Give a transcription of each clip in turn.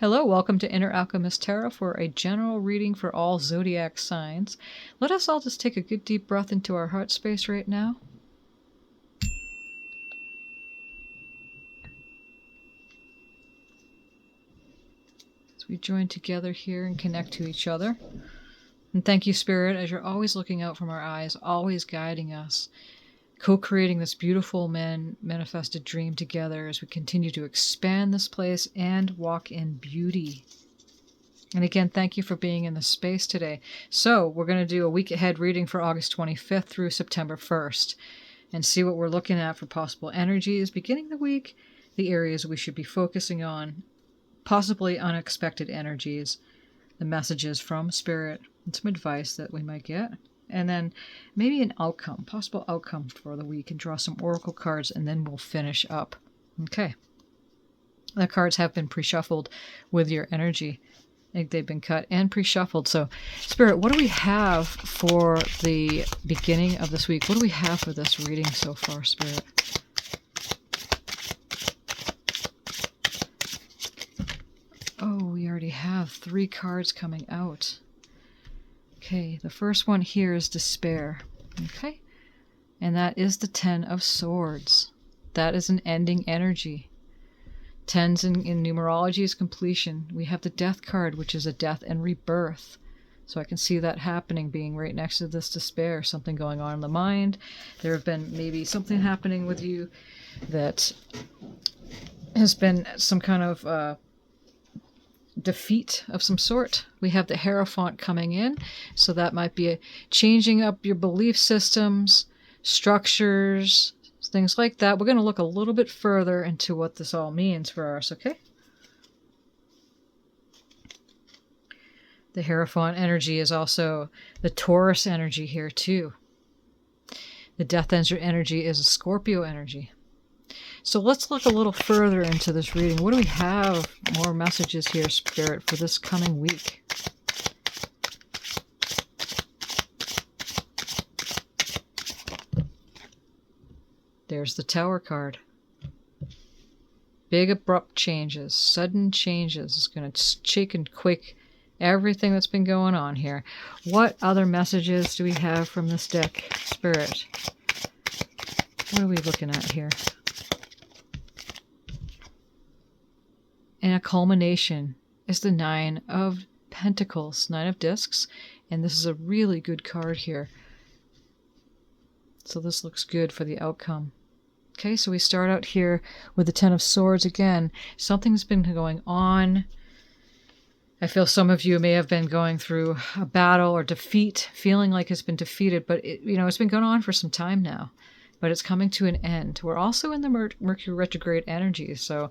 Hello, welcome to Inner Alchemist Tarot for a general reading for all zodiac signs. Let us all just take a good deep breath into our heart space right now. As we join together here and connect to each other. And thank you, Spirit, as you're always looking out from our eyes, always guiding us, co-creating this beautiful manifested dream together as we continue to expand this place and walk in beauty. And again, thank you for being in the space today. So we're going to do a week ahead reading for August 25th through September 1st and see what we're looking at for possible energies beginning the week, the areas we should be focusing on, possibly unexpected energies, the messages from Spirit, and some advice that we might get. And then maybe an outcome, possible outcome for the week, and draw some oracle cards, and then we'll finish up. Okay. The cards have been pre-shuffled with your energy. I think they've been cut and pre-shuffled. So, Spirit, what do we have for the beginning of this week? What do we have for this reading so far, Spirit? Oh, we already have 3 cards coming out. Okay, the first one here is despair. Okay, and that is the 10 of Swords. That is an ending energy. 10s in numerology is completion. We have the Death card, which is a death and rebirth. So I can see that happening, being right next to this despair. Something going on in the mind. There have been maybe something happening with you that has been some kind of defeat of some sort. We have the Hierophant coming in. So that might be changing up your belief systems, structures, things like that. We're going to look a little bit further into what this all means for us, okay? The Hierophant energy is also the Taurus energy here too. The Death energy is a Scorpio energy. So let's look a little further into this reading. What do we have more messages here, Spirit, for this coming week? There's the Tower card. Big abrupt changes, sudden changes. It's going to shake and quake everything that's been going on here. What other messages do we have from this deck, Spirit? What are we looking at here? And a culmination is the 9 of Pentacles, 9 of Discs, and this is a really good card here. So this looks good for the outcome. Okay, so we start out here with the 10 of Swords again. Something's been going on. I feel some of you may have been going through a battle or defeat, feeling like it's been defeated, but it's been going on for some time now, but it's coming to an end. We're also in the Mercury retrograde energy, so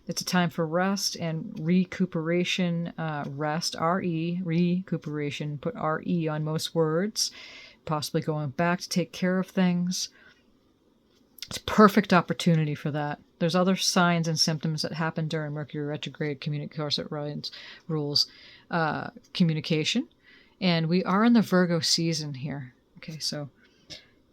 it's a time for rest and recuperation. Rest, R-E, recuperation. Put R-E on most words. Possibly going back to take care of things. It's a perfect opportunity for that. There's other signs and symptoms that happen during Mercury retrograde. Rules communication. And we are in the Virgo season here. Okay, so,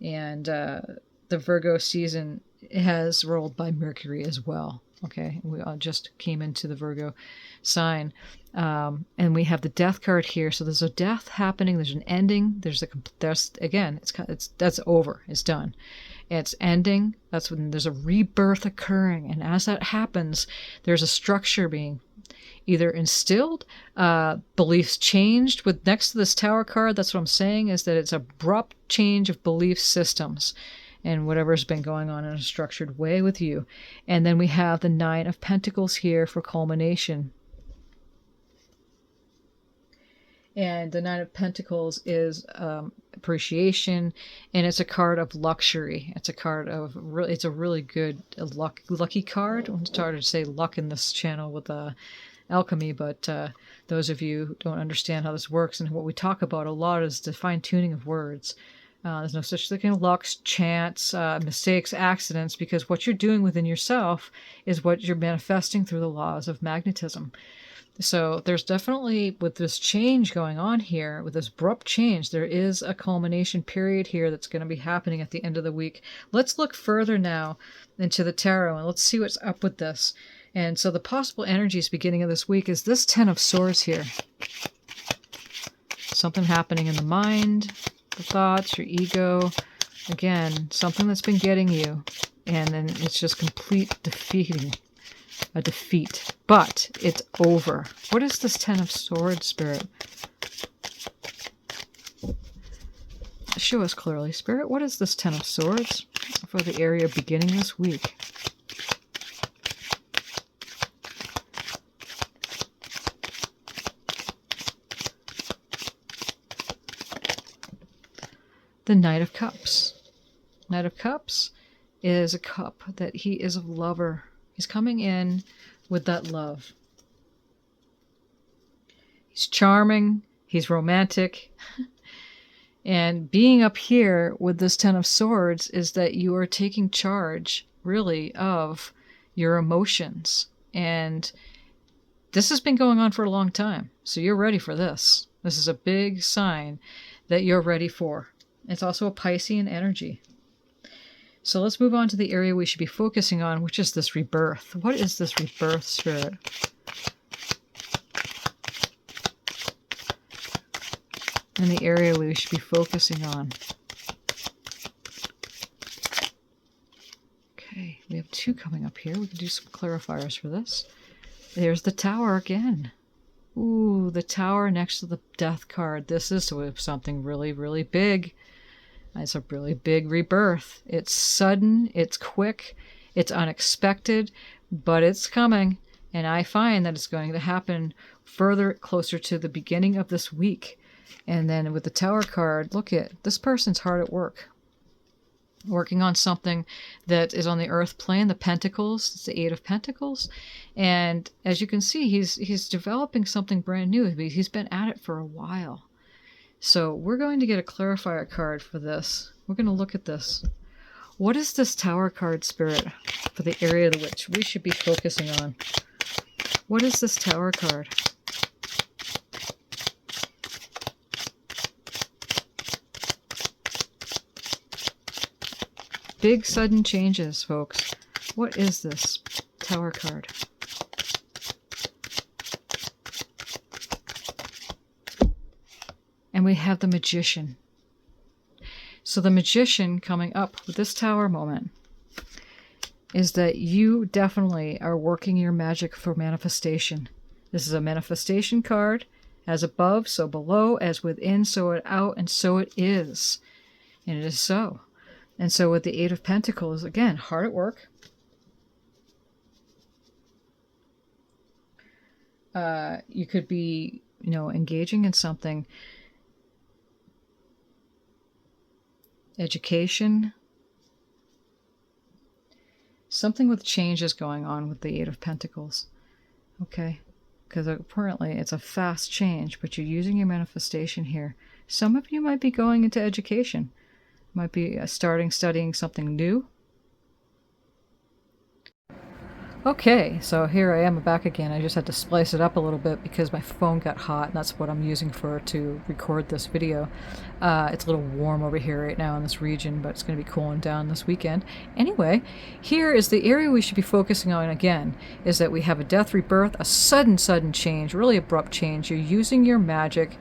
and the Virgo season has rolled by Mercury as well. Okay, we just came into the Virgo sign. And we have the Death card here. So there's a death happening. There's an ending. That's over. It's done. It's ending. That's when there's a rebirth occurring. And as that happens, there's a structure being either instilled, beliefs changed. With next to this Tower card, that's what I'm saying, is that it's abrupt change of belief systems and whatever's been going on in a structured way with you. And then we have the 9 of Pentacles here for culmination. And the 9 of Pentacles is appreciation, and it's a card of luxury. It's a card of it's a really good lucky card. I'm starting to say luck in this channel with alchemy, but those of you who don't understand how this works and what we talk about a lot is the fine-tuning of words. There's no such thing as luck, chance, mistakes, accidents, because what you're doing within yourself is what you're manifesting through the laws of magnetism. So there's definitely, with this change going on here, with this abrupt change, there is a culmination period here that's going to be happening at the end of the week. Let's look further now into the tarot and let's see what's up with this. And so the possible energies beginning of this week is this 10 of Swords here. Something happening in the mind, the thoughts, your ego. Again, something that's been getting you. And then it's just complete defeating. A defeat. But it's over. What is this 10 of Swords, Spirit? Show us clearly, Spirit. What is this 10 of Swords for the area beginning this week? The Knight of Cups. Knight of Cups is a cup that he is a lover. He's coming in with that love. He's charming. He's romantic. And being up here with this 10 of Swords is that you are taking charge, really, of your emotions. And this has been going on for a long time. So you're ready for this. This is a big sign that you're ready for. It's also a Piscean energy. So let's move on to the area we should be focusing on, which is this rebirth. What is this rebirth, Spirit? And the area we should be focusing on. Okay, we have 2 coming up here. We can do some clarifiers for this. There's the Tower again. Ooh, the Tower next to the Death card. This is something really, really big. It's a really big rebirth. It's sudden, it's quick, it's unexpected, but it's coming. And I find that it's going to happen further closer to the beginning of this week. And then with the Tower card, look at this person's hard at work. Working on something that is on the earth plane, the Pentacles. It's the 8 of Pentacles. And as you can see, he's developing something brand new. He's been at it for a while. So we're going to get a clarifier card for this. We're going to look at this. What is this Tower card, Spirit, for the area of which we should be focusing on? What is this Tower card? Big sudden changes, folks. What is this Tower card? And we have the Magician. So the Magician coming up with this Tower moment is that you definitely are working your magic for manifestation. This is a manifestation card. As above, so below. As within, so it out. And so it is. And it is so. And so with the 8 of Pentacles, again, hard at work. You could be, engaging in something. Education. Something with changes going on with the 8 of Pentacles. Okay. Because apparently it's a fast change, but you're using your manifestation here. Some of you might be going into education. Might be studying something new. Okay, so here I am back again. I just had to splice it up a little bit because my phone got hot, and that's what I'm using to record this video. It's a little warm over here right now in this region, but it's going to be cooling down this weekend. Anyway, here is the area we should be focusing on again, is that we have a death rebirth, a sudden change, really abrupt change. You're using your magic.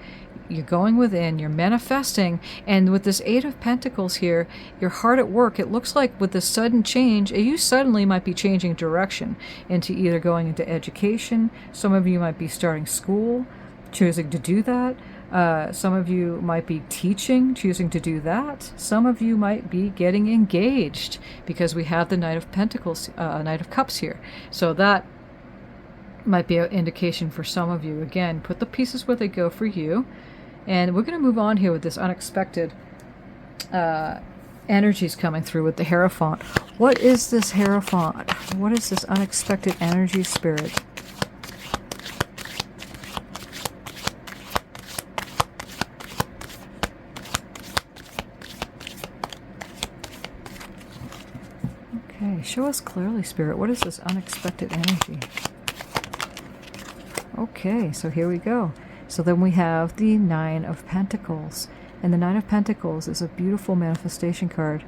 You're going within, you're manifesting, and with this 8 of Pentacles here, you're hard at work. It looks like with this sudden change, you suddenly might be changing direction into either going into education. Some of you might be starting school, choosing to do that. Some of you might be teaching, choosing to do that. Some of you might be getting engaged because we have the Knight of Pentacles, Knight of Cups here. So that might be an indication for some of you. Again, put the pieces where they go for you. And we're going to move on here with this unexpected energies coming through with the Hierophant. What is this Hierophant? What is this unexpected energy, Spirit? Okay, show us clearly, Spirit. What is this unexpected energy? Okay, so here we go. So then we have the 9 of Pentacles. And the 9 of Pentacles is a beautiful manifestation card.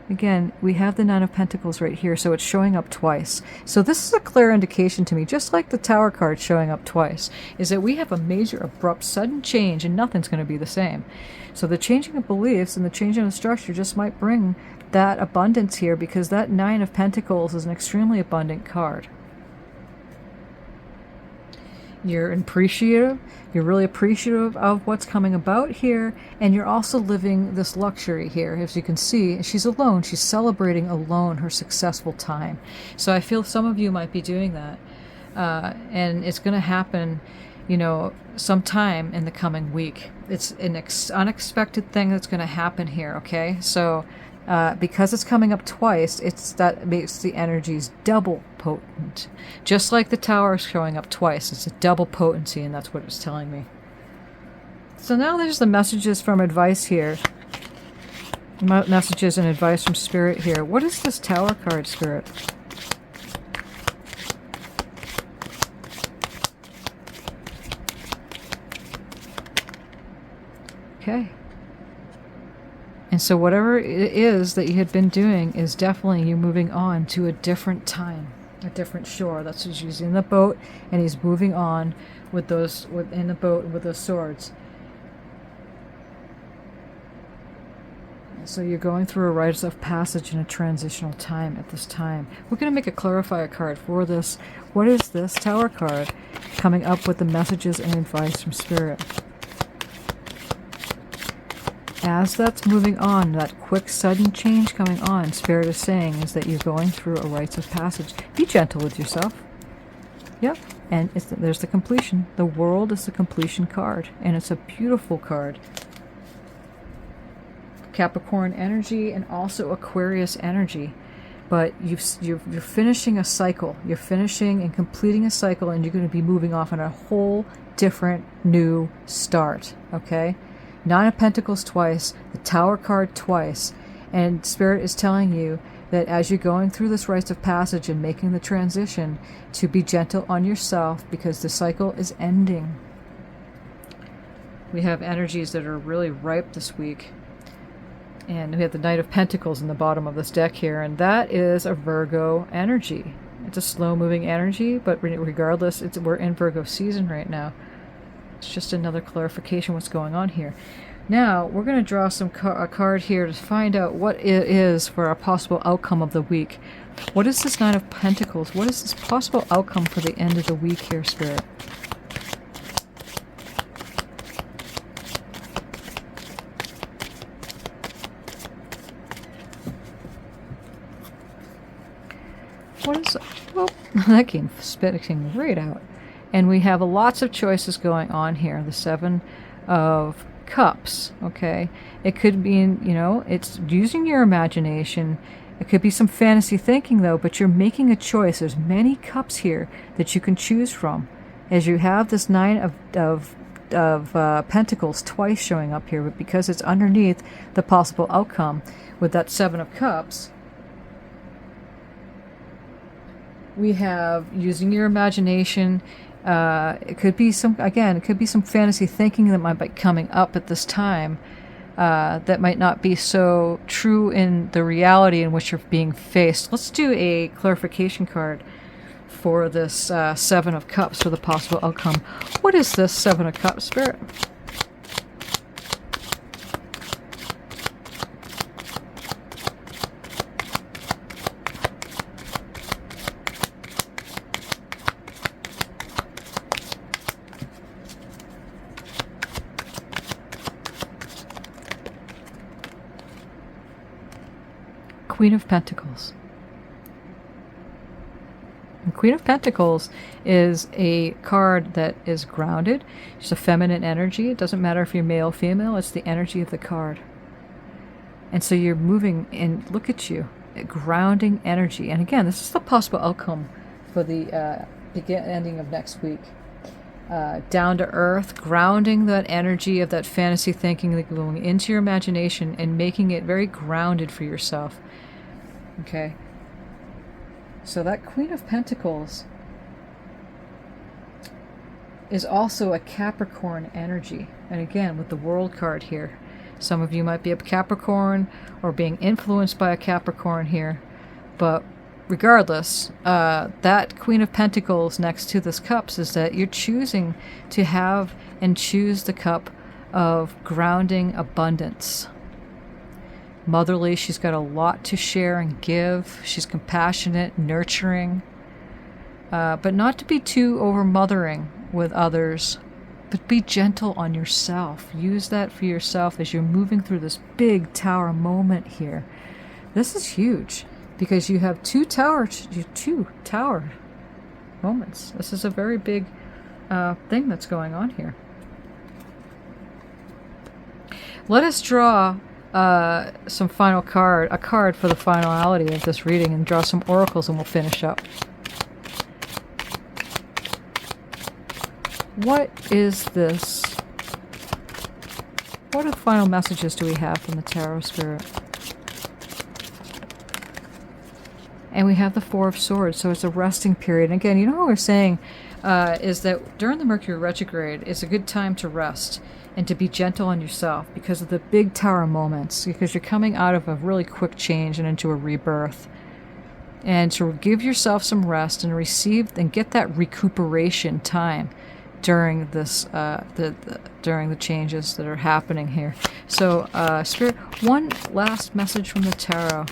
Again, we have the Nine of Pentacles right here, so it's showing up twice. So this is a clear indication to me, just like the Tower card showing up twice, is that we have a major, abrupt, sudden change and nothing's going to be the same. So the changing of beliefs and the changing of structure just might bring that abundance here, because that Nine of Pentacles is an extremely abundant card. You're appreciative, you're really appreciative of what's coming about here, and you're also living this luxury here. As you can see, she's alone, she's celebrating alone her successful time. So I feel some of you might be doing that, and it's going to happen, you know, sometime in the coming week. It's an unexpected thing that's going to happen here, okay? So because it's coming up twice, that makes the energies double potent. Just like the Tower is showing up twice, it's a double potency, and that's what it's telling me. So now there's the messages from advice here. Messages and advice from Spirit here. What is this Tower card, Spirit? Okay. And so whatever it is that you had been doing is definitely you moving on to a different time, a different shore. That's what he's in the boat, and he's moving on with those in the boat with those swords. So you're going through a rites of passage in a transitional time at this time. We're going to make a clarifier card for this. What is this Tower card coming up with the messages and advice from Spirit? As that's moving on, that quick sudden change coming on, Spirit is saying is that you're going through a rites of passage. Be gentle with yourself. Yep, and there's the completion. The World is the completion card, and it's a beautiful card. Capricorn energy and also Aquarius energy. But you're finishing a cycle. You're finishing and completing a cycle, and you're going to be moving off on a whole different new start, okay? Nine of Pentacles twice, the Tower card twice, and Spirit is telling you that as you're going through this rites of passage and making the transition, to be gentle on yourself, because the cycle is ending. We have energies that are really ripe this week, and we have the Knight of Pentacles in the bottom of this deck here, and that is a Virgo energy. It's a slow-moving energy, but regardless, we're in Virgo season right now. It's just another clarification what's going on here. Now, we're going to draw a card here to find out what it is for a possible outcome of the week. What is this Nine of Pentacles? What is this possible outcome for the end of the week here, Spirit? What is... Oh, that came spitting right out. And we have lots of choices going on here. The Seven of Cups, okay? It could mean, you know, it's using your imagination. It could be some fantasy thinking, though, but you're making a choice. There's many cups here that you can choose from. As you have this Nine of Pentacles twice showing up here, but because it's underneath the possible outcome with that Seven of Cups, we have using your imagination. It could be some fantasy thinking that might be coming up at this time that might not be so true in the reality in which you're being faced. Let's do a clarification card for this Seven of Cups for the possible outcome. What is this Seven of Cups, Spirit? Queen of Pentacles. The Queen of Pentacles is a card that is grounded. It's a feminine energy. It doesn't matter if you're male or female. It's the energy of the card. And so you're moving, and look at you, a grounding energy. And again, this is the possible outcome for the ending of next week. Down to earth, grounding that energy of that fantasy thinking, going into your imagination and making it very grounded for yourself. Okay, so that Queen of Pentacles is also a Capricorn energy, and again with the World card here. Some of you might be a Capricorn or being influenced by a Capricorn here. But regardless, that Queen of Pentacles next to this Cups is that you're choosing to have and choose the cup of grounding abundance. Motherly, she's got a lot to share and give. She's compassionate, nurturing, but not to be too over-mothering with others, but be gentle on yourself. Use that for yourself as you're moving through this big tower moment here. This is huge because you have two tower moments. This is a very big thing that's going on here. Let us draw some final card, a card for the finality of this reading, and draw some oracles, and we'll finish up. What is this? What are the final messages do we have from the Tarot Spirit? And we have the Four of Swords, so it's a resting period. And again, you know what we're saying is that during the Mercury retrograde, it's a good time to rest and to be gentle on yourself because of the big tower moments, because you're coming out of a really quick change and into a rebirth. And to give yourself some rest and receive and get that recuperation time during this during the changes that are happening here. So Spirit, one last message from the tarot.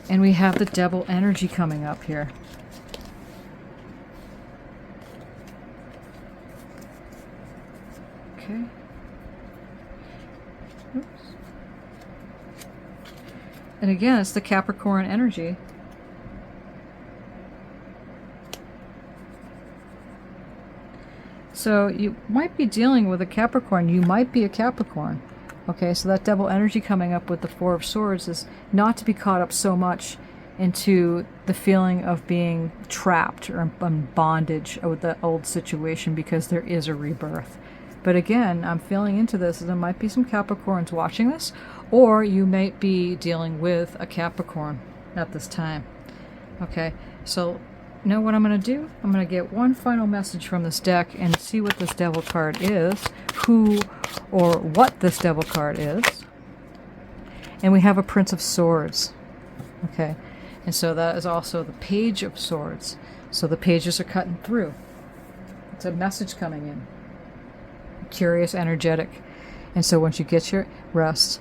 And we have the Devil energy coming up here. Okay. Oops. And again, it's the Capricorn energy. So you might be dealing with a Capricorn. You might be a Capricorn. Okay, so that Devil energy coming up with the Four of Swords is not to be caught up so much into the feeling of being trapped or in bondage with the old situation, because there is a rebirth. But again, I'm feeling into this. There might be some Capricorns watching this, or you might be dealing with a Capricorn at this time. Okay, so you know what I'm going to do? I'm going to get one final message from this deck and see what this Devil card is, who or what this Devil card is. And we have a Prince of Swords. Okay, and so that is also the Page of Swords. So the pages are cutting through. It's a message coming in. Curious, energetic. And so once you get your rest,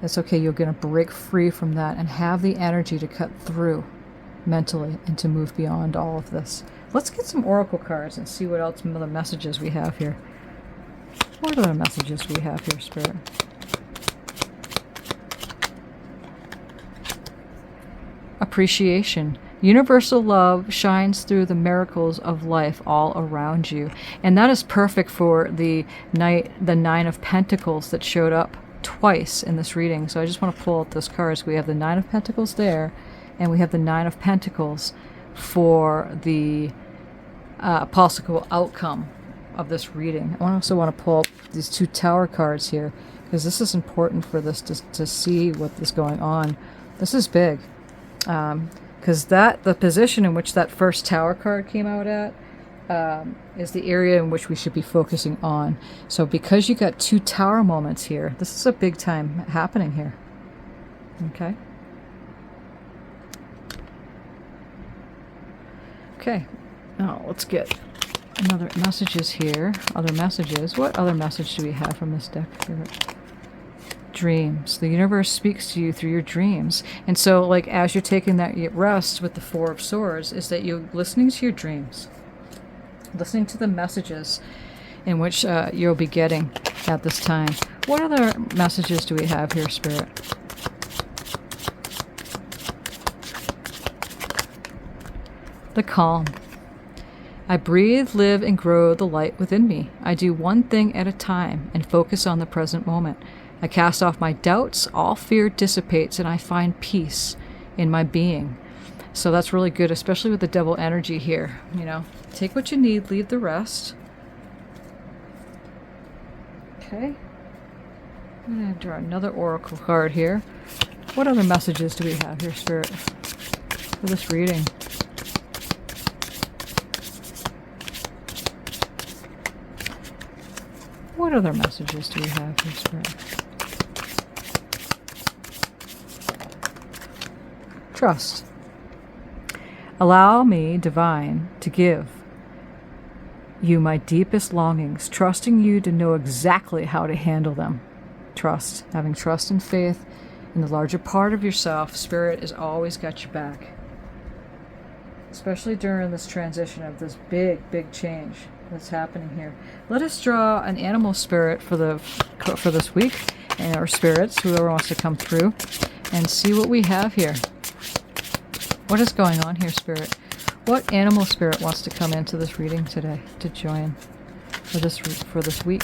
it's okay, you're going to break free from that and have the energy to cut through mentally and to move beyond all of this. Let's get some oracle cards and see what else other messages we have here. What other messages do we have here, Spirit? Appreciation. Universal love shines through the miracles of life all around you. And that is perfect for the Nine of Pentacles that showed up twice in this reading. So I just want to pull out those cards. We have the Nine of Pentacles there, and we have the Nine of Pentacles for the possible outcome of this reading. I also want to pull up these two Tower cards here, because this is important for this to see what is going on. This is big. Because the position in which that first Tower card came out at is the area in which we should be focusing on. So because you got two Tower moments here, this is a big time happening here. Okay. Okay. Now let's get another messages here. Other messages. What other message do we have from this deck? Dreams. The universe speaks to you through your dreams. And so, like, as you're taking that rest with the Four of Swords, is that you're listening to your dreams, listening to the messages in which you'll be getting at this time. What other messages do we have here, Spirit? The calm. I breathe, live, and grow the light within me. I do one thing at a time and focus on the present moment. I cast off my doubts, all fear dissipates, and I find peace in my being. So that's really good, especially with the Devil energy here. You know, take what you need, leave the rest. Okay. I'm going to draw another oracle card here. What other messages do we have here, Spirit, for this reading? What other messages do we have here, Spirit? Trust. Allow me, Divine, to give you my deepest longings, trusting you to know exactly how to handle them. Trust. Having trust and faith in the larger part of yourself. Spirit has always got your back. Especially during this transition of this big change that's happening here. Let us draw an animal spirit for this week, or spirits, whoever wants to come through, and see what we have here. What is going on here, Spirit? What animal spirit wants to come into this reading today to join for this week?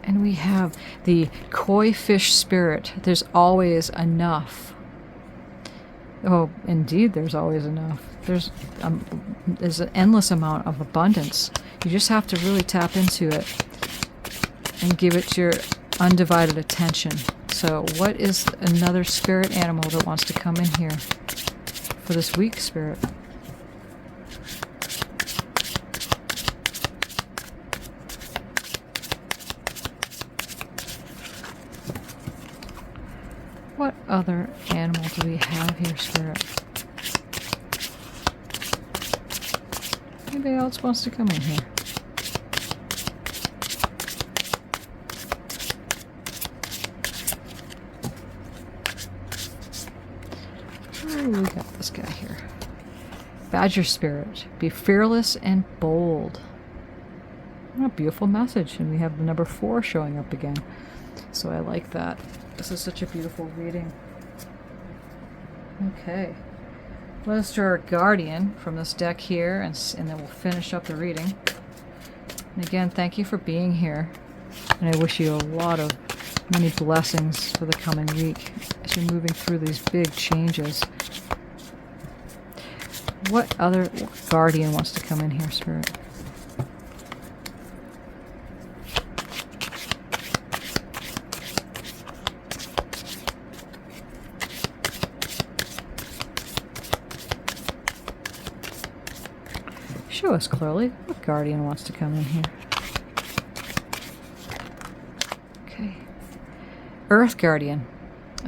And we have the koi fish spirit. There's always enough. Oh, indeed, there's always enough. There's an endless amount of abundance. You just have to really tap into it and give it your undivided attention. So what is another spirit animal that wants to come in here for this week, Spirit? What other animal do we have here, Spirit? Anybody else wants to come in here? We got this guy here. Badger spirit. Be fearless and bold. What a beautiful message. And we have the number 4 showing up again. So I like that. This is such a beautiful reading. Okay. Let us draw our guardian from this deck here, and then we'll finish up the reading. And again, thank you for being here. And I wish you many blessings for the coming week as you're moving through these big changes. What other guardian wants to come in here, Spirit? Show us clearly what guardian wants to come in here. Okay. Earth Guardian.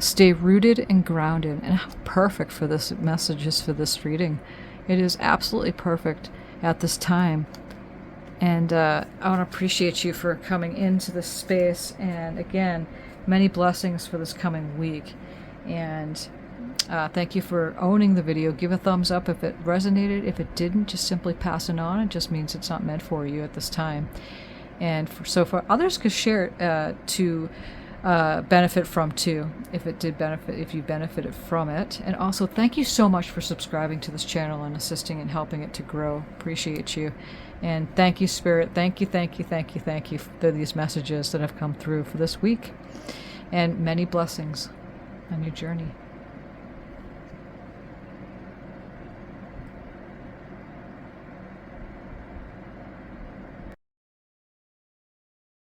Stay rooted and grounded. And how perfect for this message is for this reading. It is absolutely perfect at this time. And I want to appreciate you for coming into this space. And again, many blessings for this coming week. And thank you for owning the video. Give a thumbs up if it resonated. If it didn't, just simply pass it on. It just means it's not meant for you at this time. And for others could share it to benefit from too, if you benefited from it. And also, thank you so much for subscribing to this channel and assisting and helping it to grow. Appreciate you. And thank you, Spirit. Thank you for these messages that have come through for this week. And many blessings on your journey.